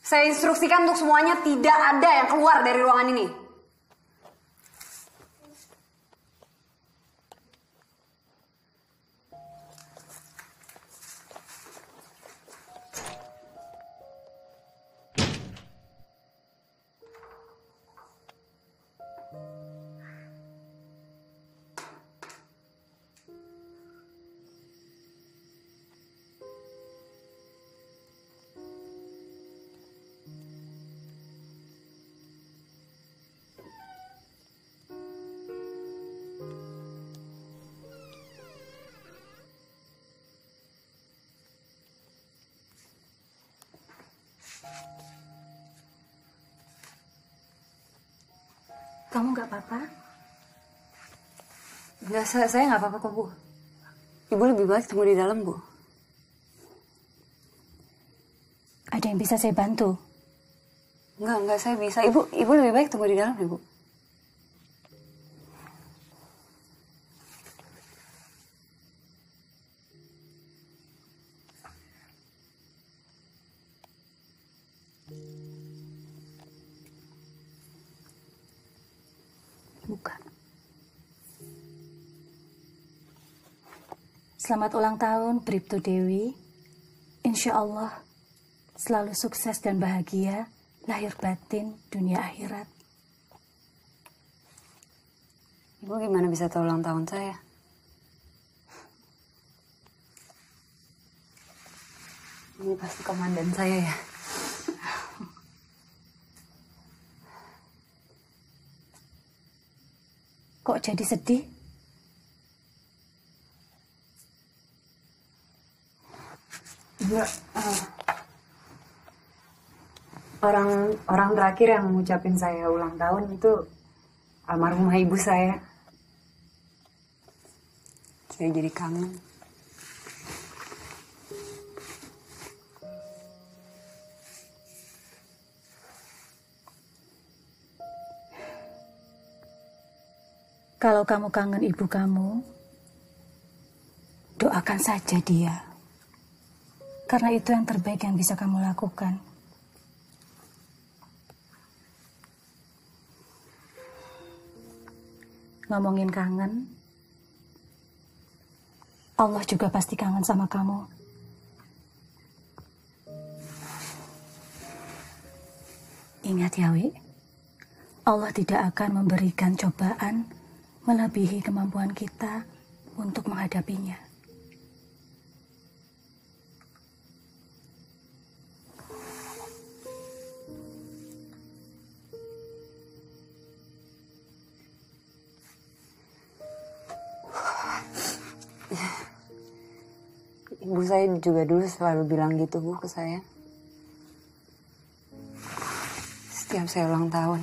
Saya instruksikan untuk semuanya tidak ada yang keluar dari ruangan ini. Kamu nggak apa-apa? Enggak, saya nggak apa-apa kok, Bu. Ibu lebih baik tunggu di dalam, Bu. Ada yang bisa saya bantu? Enggak, saya bisa. Ibu lebih baik tunggu di dalam, Ibu. Buka. Selamat ulang tahun, Bribtu Dewi. Insya Allah selalu sukses dan bahagia, lahir batin, dunia akhirat. Ibu gimana bisa tahu ulang tahun saya? Ini pasti komandan saya ya. Kok jadi sedih? juga orang terakhir yang mengucapin saya ulang tahun itu almarhumah ibu saya. Saya jadi kangen. Kalau kamu kangen ibu kamu, doakan saja dia. Karena itu yang terbaik yang bisa kamu lakukan. Ngomongin kangen, Allah juga pasti kangen sama kamu. Ingat ya, Wi, Allah tidak akan memberikan cobaan melebihi kemampuan kita untuk menghadapinya. Ibu saya juga dulu selalu bilang gitu, Bu, ke saya. Setiap saya ulang tahun.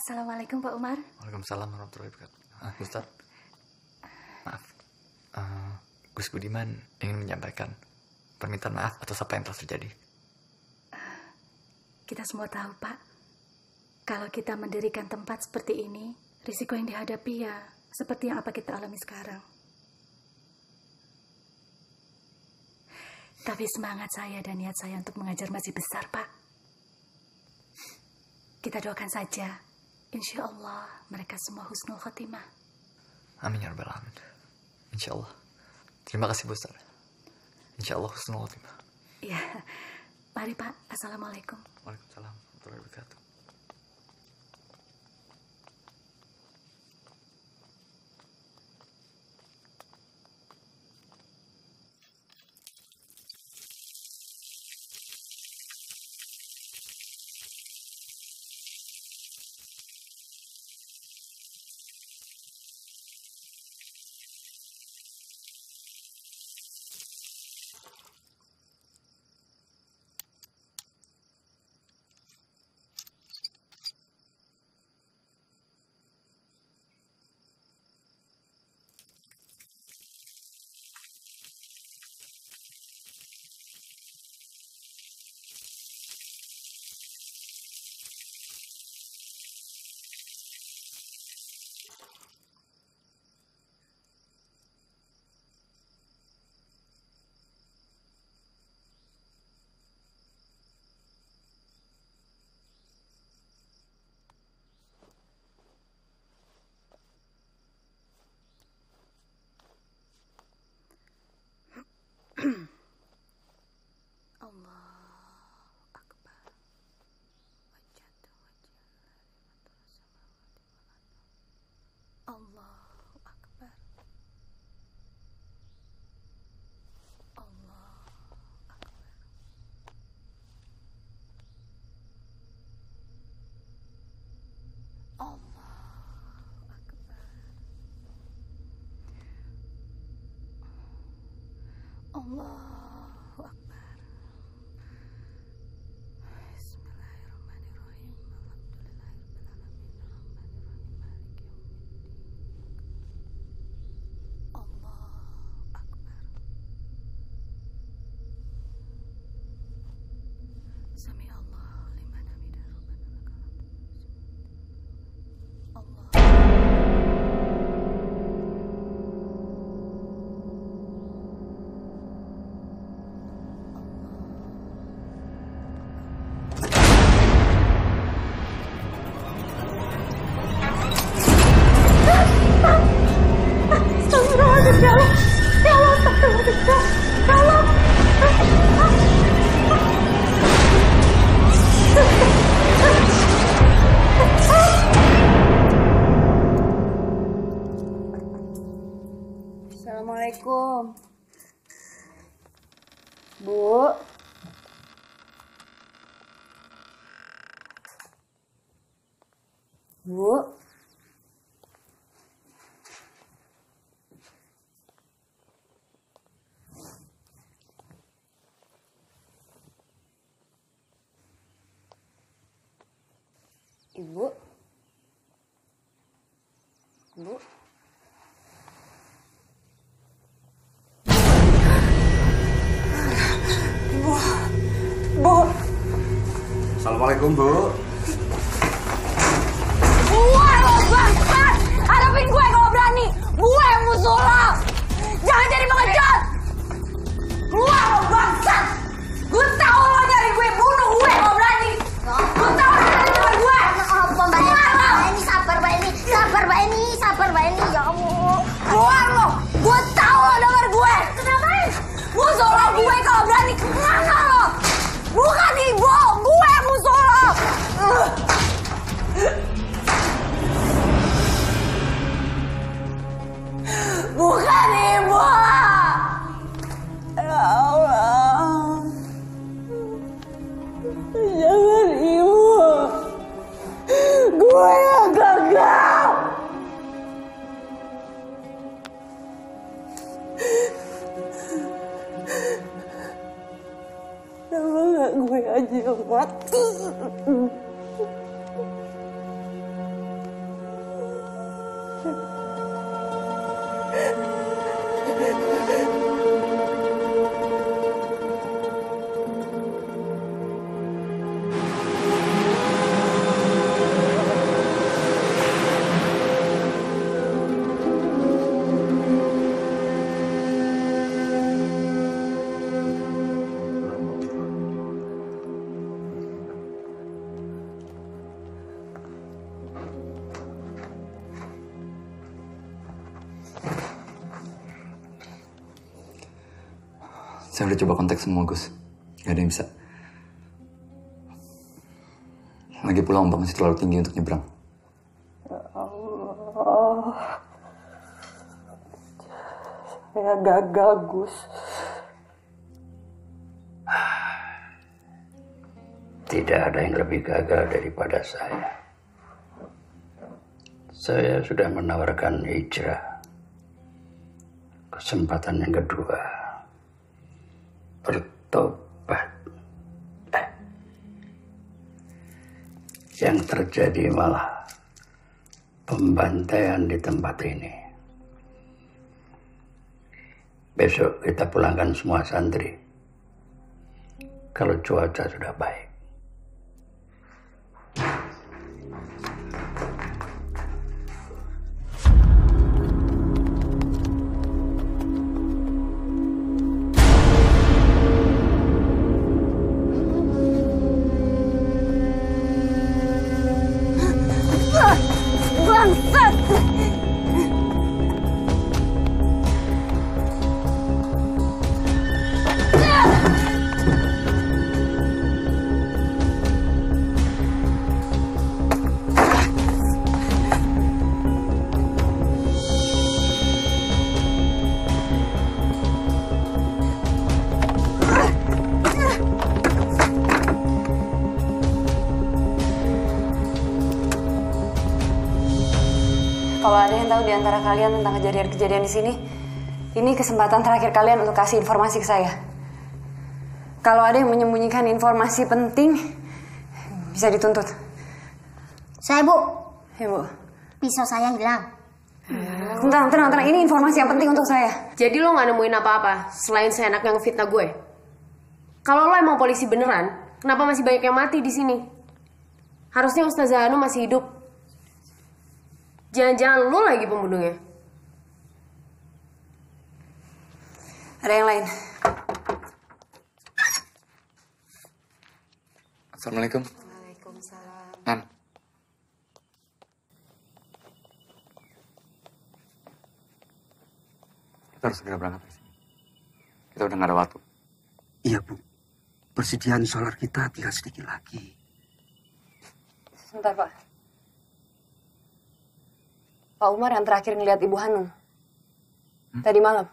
Assalamualaikum Pak Umar. Waalaikumsalam warahmatullahi wabarakatuh. Ustaz, maaf. Gus Budiman ingin menyampaikan permintaan maaf atas apa yang telah terjadi. Kita semua tahu, Pak. Kalau kita mendirikan tempat seperti ini, risiko yang dihadapi ya seperti yang apa kita alami sekarang. Tapi semangat saya dan niat saya untuk mengajar masih besar, Pak. Kita doakan saja. Insya Allah mereka semua husnul khotimah. Amin ya rabbal alamin. Insya Allah. Terima kasih Bu Ustaz. Insya Allah husnul khotimah. Ya, mari Pak. Assalamualaikum. Waalaikumsalam warahmatullahi wabarakatuh. Allahu Akbar. Bismillahirrahmanirrahim. Alhamdulillahirrahmanirrahim. Maliki yaumiddin. Allahu Akbar. Assalamualaikum. Bu. Bu. Ibu. Bu. Bu. Assalamualaikum, Bu. Gue lo bangsat! Hadapin gue kalau berani! Gue yang musuh lo! Jangan jadi pengecut! Keluar lo bangsat! Gue tahu lo nyari gue, bunuh gue kalau berani! Gue tahu lo nyari teman gue! Keluar lo! Ini sabar Mbak Eni, sabar Mbak Eni, sabar Mbak Eni, ya Allah. Keluar lo! Gue tahu lo denger gue! Kenapa? Musuh lo gue kalau berani! Kemana lo? Bukan ibu! Gue yang musuh lo! Bukan ibu! Ya Allah. Jangan ibu. Gue yang gagal. Kenapa gak gue aja yang mati? Saya udah coba kontak semua, Gus. Gak ada yang bisa. Lagi pula ombak masih terlalu tinggi untuk nyebrang. Ya Allah. Saya gagal, Gus. Tidak ada yang lebih gagal daripada saya. Saya sudah menawarkan hijrah. Kesempatan yang kedua. Bertobat. Yang terjadi malah pembantaian di tempat ini. Besok kita pulangkan semua santri. Kalau cuaca sudah baik. Bangsat! Kalau ada yang tahu di antara kalian tentang kejadian-kejadian di sini, ini kesempatan terakhir kalian untuk kasih informasi ke saya. Kalau ada yang menyembunyikan informasi penting, bisa dituntut. Saya, Bu. Ya, Bu. Pisau saya hilang. Tenang. Ini informasi yang penting untuk saya. Jadi lo gak nemuin apa-apa selain seenaknya ngefitnah gue? Kalau lo emang polisi beneran, kenapa masih banyak yang mati di sini? Harusnya Ustazah Anu masih hidup. Jangan-jangan lo lagi pembunuhnya. Ada yang lain? Assalamualaikum. Waalaikumsalam. Nan. Kita harus segera berangkat ke sini. Kita udah gak ada waktu. Iya, Bu. Persediaan solar kita tinggal sedikit lagi. Sebentar, Pak. Pak Umar yang terakhir ngeliat Ibu Hanum. Tadi malam.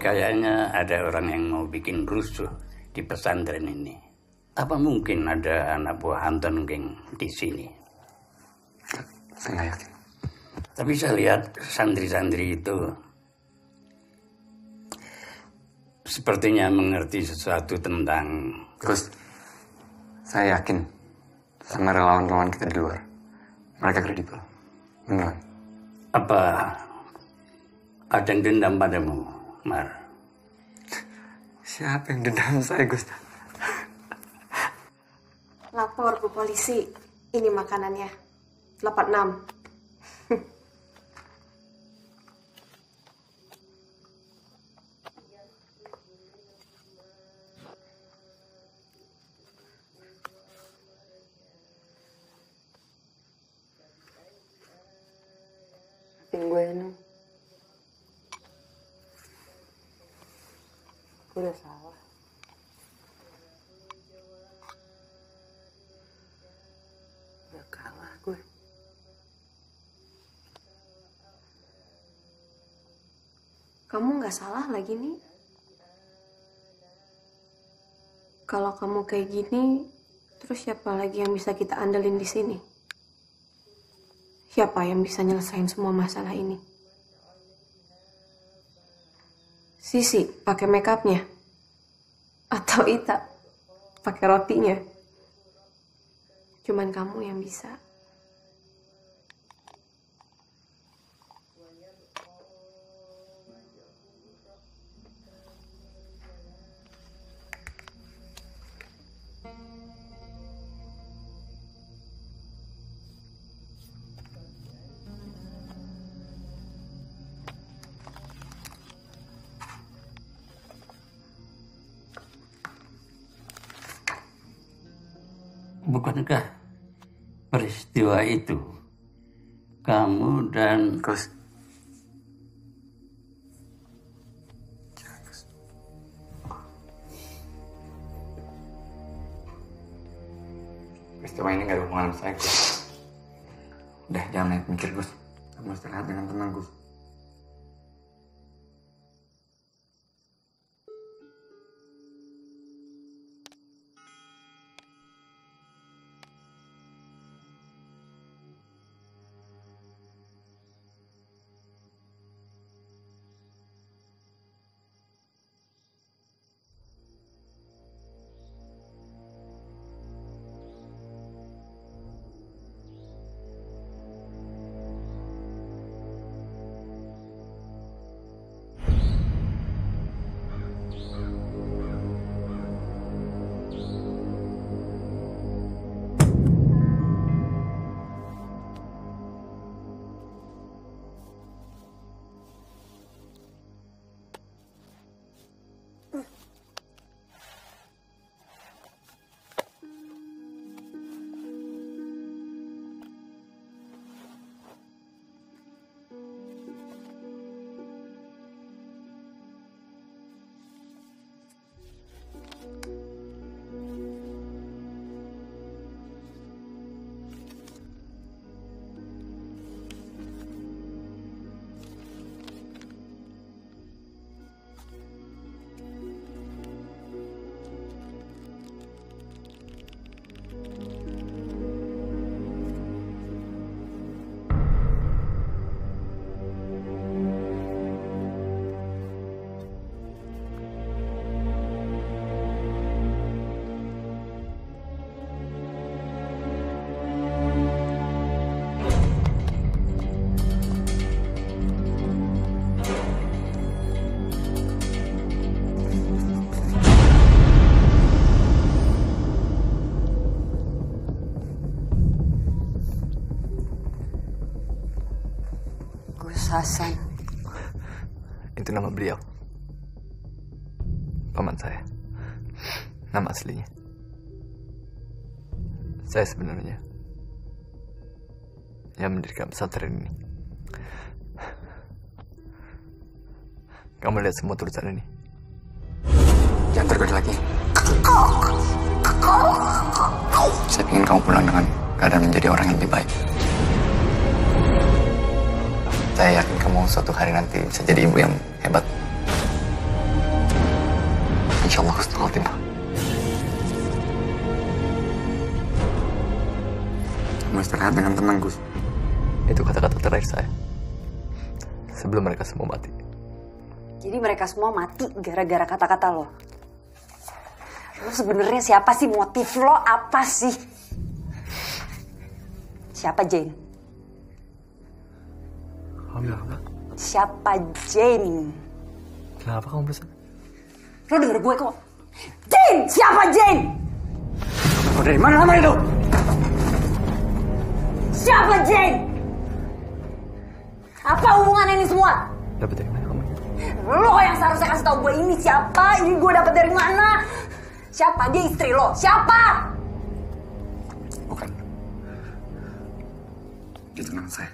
Kayaknya ada orang yang mau bikin rusuh di pesantren ini. Apa mungkin ada anak buah Anton geng di sini? Saya nggak yakin. Tapi saya lihat santri-santri itu sepertinya mengerti sesuatu tentang... Gus, saya yakin sama relawan-relawan kita di luar. Mereka kredibel. Beneran. Apa ada yang dendam padamu, Mar? Siapa yang dendam saya, Gus? Lapor ke polisi. Ini makanannya. 86. Maafin gue, Nung. Gue udah salah. Udah kalah gue. Kamu nggak salah lagi nih. Kalau kamu kayak gini, terus siapa lagi yang bisa kita andelin di sini? Siapa yang bisa nyelesain semua masalah ini? Sisi pakai makeupnya, atau Ita pakai rotinya? Cuman kamu yang bisa. Bukankah peristiwa itu kamu dan... Gus. Peristiwa ini gak ada hubungan sama saya, Gus. Udah, jangan banyak mikir, Gus. Kamu istirahat dengan tenang, Gus. Bos Hasan. Itu nama beliau. Paman saya. Nama aslinya. Saya sebenarnya yang mendirikan pesantren ini. Kamu lihat semua tulisan ini. Jangan tergoda lagi. Saya ingin kamu pulang dengan keadaan menjadi orang yang lebih baik. Saya yakin kamu suatu hari nanti bisa jadi ibu yang hebat. Insya Allah husnul khotimah. Kamu istirahat dengan tenang, Gus. Itu kata-kata terakhir saya sebelum mereka semua mati. Jadi mereka semua mati gara-gara kata-kata lo. Lo sebenarnya siapa sih? Motif lo apa sih? Siapa Jane? Siapa Jane? Kenapa kamu berusaha? Lo denger gue kok. Jane! Siapa Jane? Oh, dari mana nama itu? Siapa Jane? Apa hubungan ini semua? Dapat dari mana kamu? Lo yang seharusnya kasih tau gue ini siapa? Ini gue dapat dari mana? Siapa? Dia istri lo? Siapa? Bukan. Itu nama saya.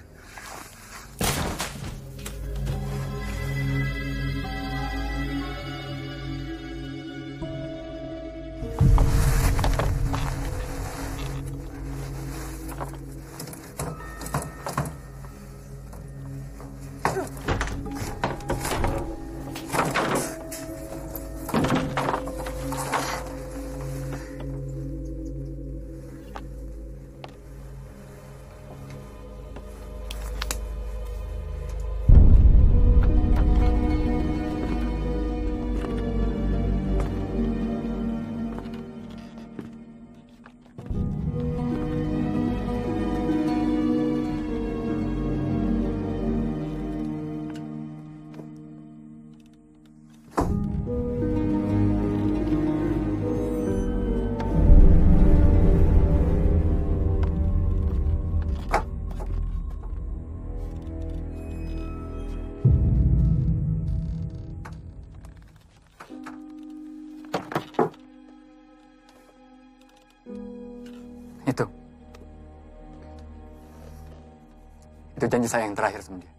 Itu janji saya yang terakhir sama dia.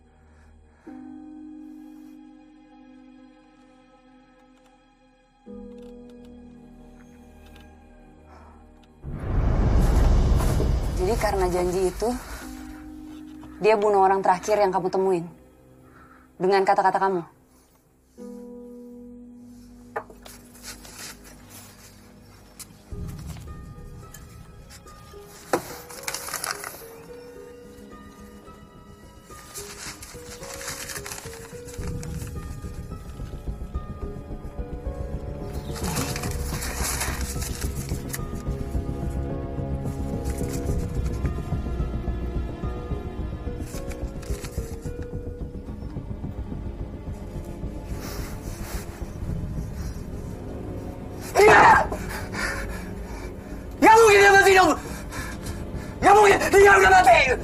Jadi karena janji itu, dia bunuh orang terakhir yang kamu temuin. Dengan kata-kata kamu. Dia udah mati.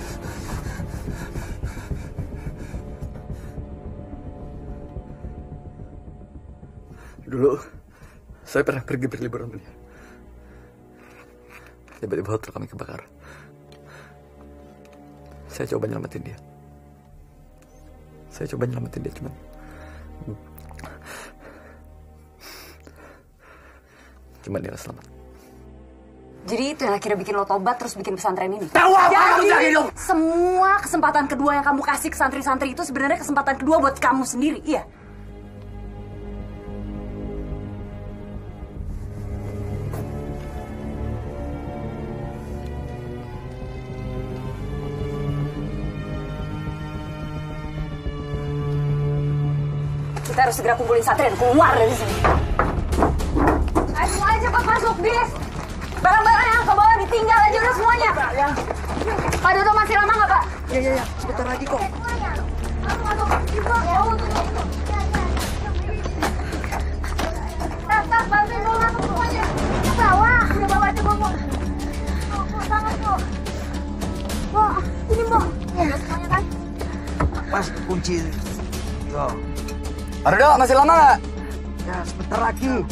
Dulu saya pernah pergi berliburan dengan dia. Tiba-tiba hotel kami kebakar. Saya coba nyelamatin dia. Cuman dia selamat. Jadi itu yang akhirnya bikin lo tobat terus bikin pesantren ini. Tahu apa kamu cari dong? Semua kesempatan kedua yang kamu kasih ke santri-santri itu sebenarnya kesempatan kedua buat kamu sendiri, iya? Kita harus segera kumpulin santri dan keluar dari sini. Ayo semua cepat masuk, bis. Barang-barang yang ke bawah ditinggal aja udah semuanya. Pak Dodo masih lama nggak, Pak? Iya, sebentar lagi kok. Tas, bantuin bawa masuk semuanya. Ke bawah. Udah bawa aja, bawa. Tangan, Bu. Bu, ini, Bu. Ya, semuanya kan? Mas, kunci. Yo. Ardo, masih lama nggak? Ya, sebentar lagi.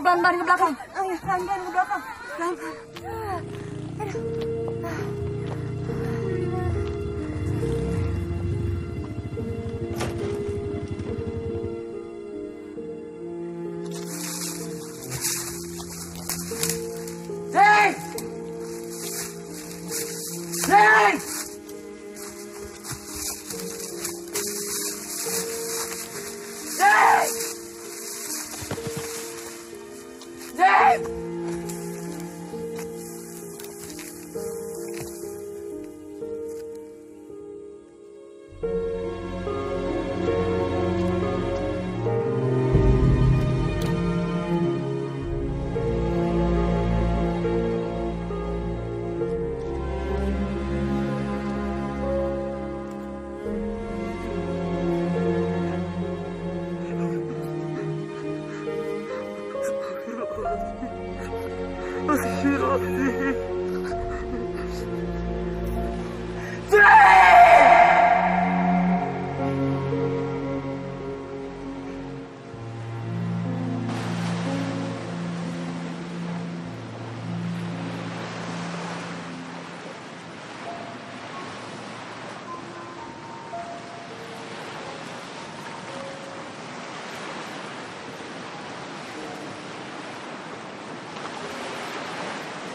Pelan-pelan ke belakang. Ayo, pelan-pelan ke belakang. Pelan-pelan. Neng! Neng! Neng! Neng!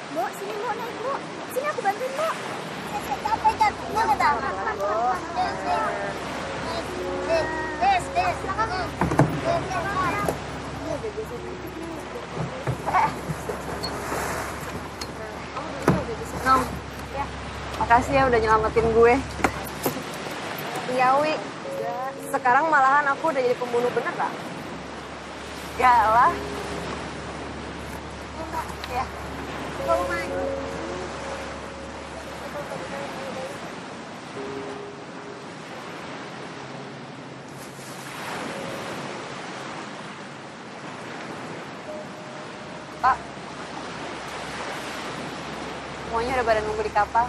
Bu, sini Bu, naik Bu. Sini aku bantuin Bu. Pegang, pegang tangan. Des. Nom, ya, makasih ya udah nyelamatin gue. Iya, Wi. Sekarang malahan aku udah jadi pembunuh bener gak? Gak lah. Ya. Pak, semuanya udah pada nunggu di kapal.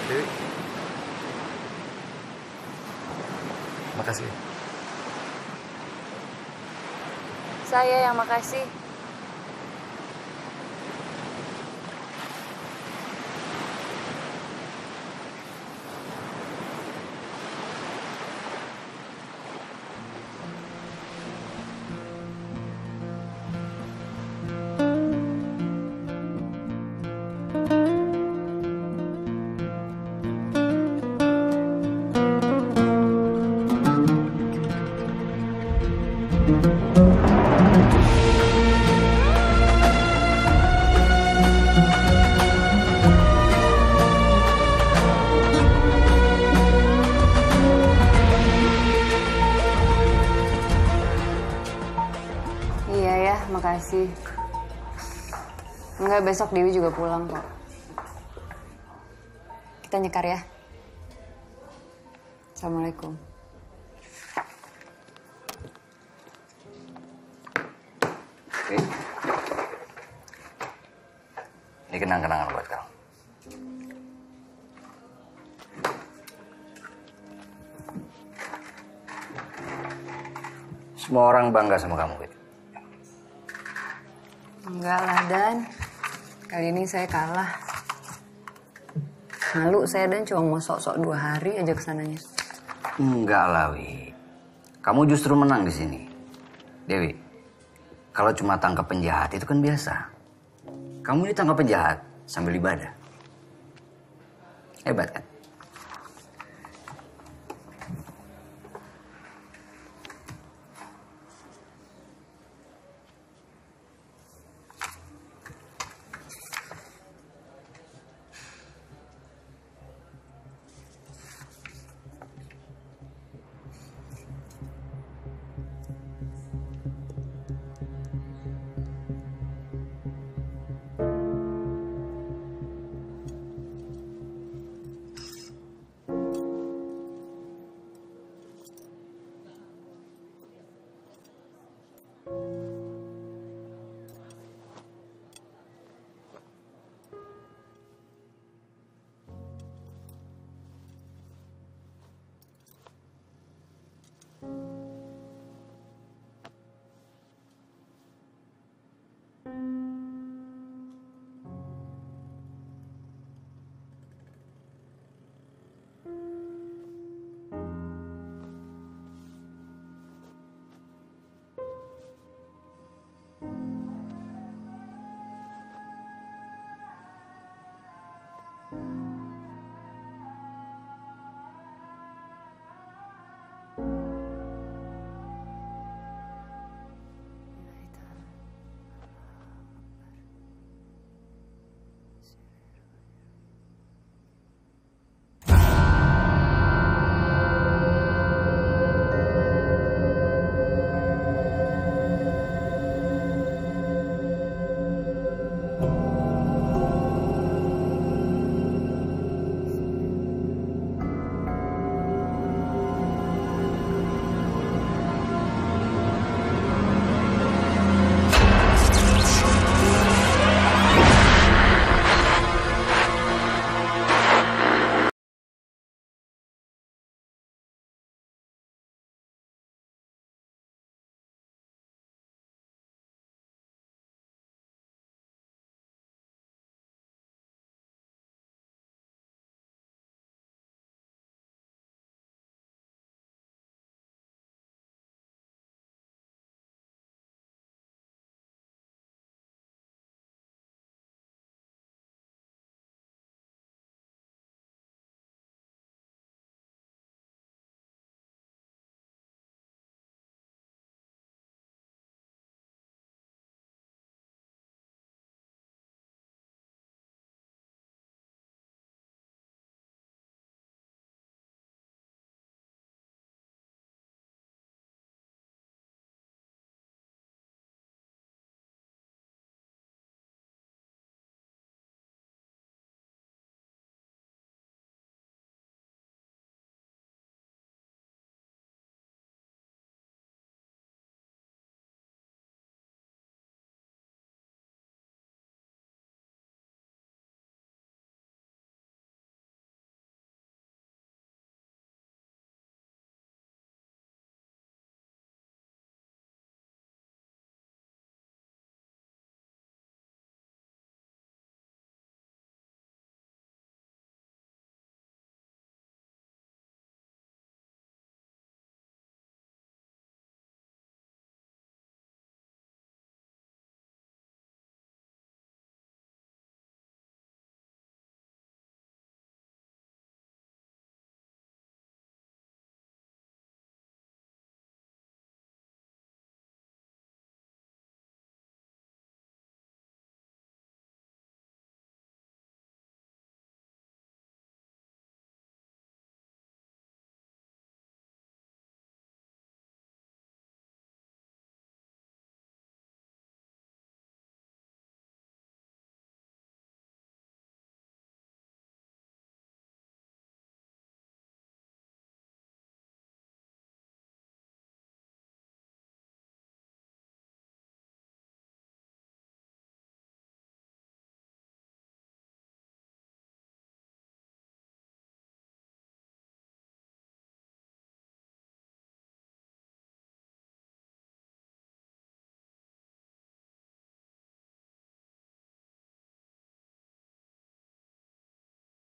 Dewi, makasih. Saya yang makasih. Thank you. ya, makasih. Enggak, besok Dewi juga pulang kok. Kita nyekar ya. Assalamualaikum. Oke. Ini kenang-kenangan buat kamu. Semua orang bangga sama kamu, Wit. Enggak lah, Dan. Kali ini saya kalah. Malu saya, Dan, cuma mau sok-sok 2 hari aja kesananya. Enggak lah, Wi. Kamu justru menang di sini. Dewi, kalau cuma tangkap penjahat itu kan biasa. Kamu ini tangkap penjahat sambil ibadah. Hebat kan?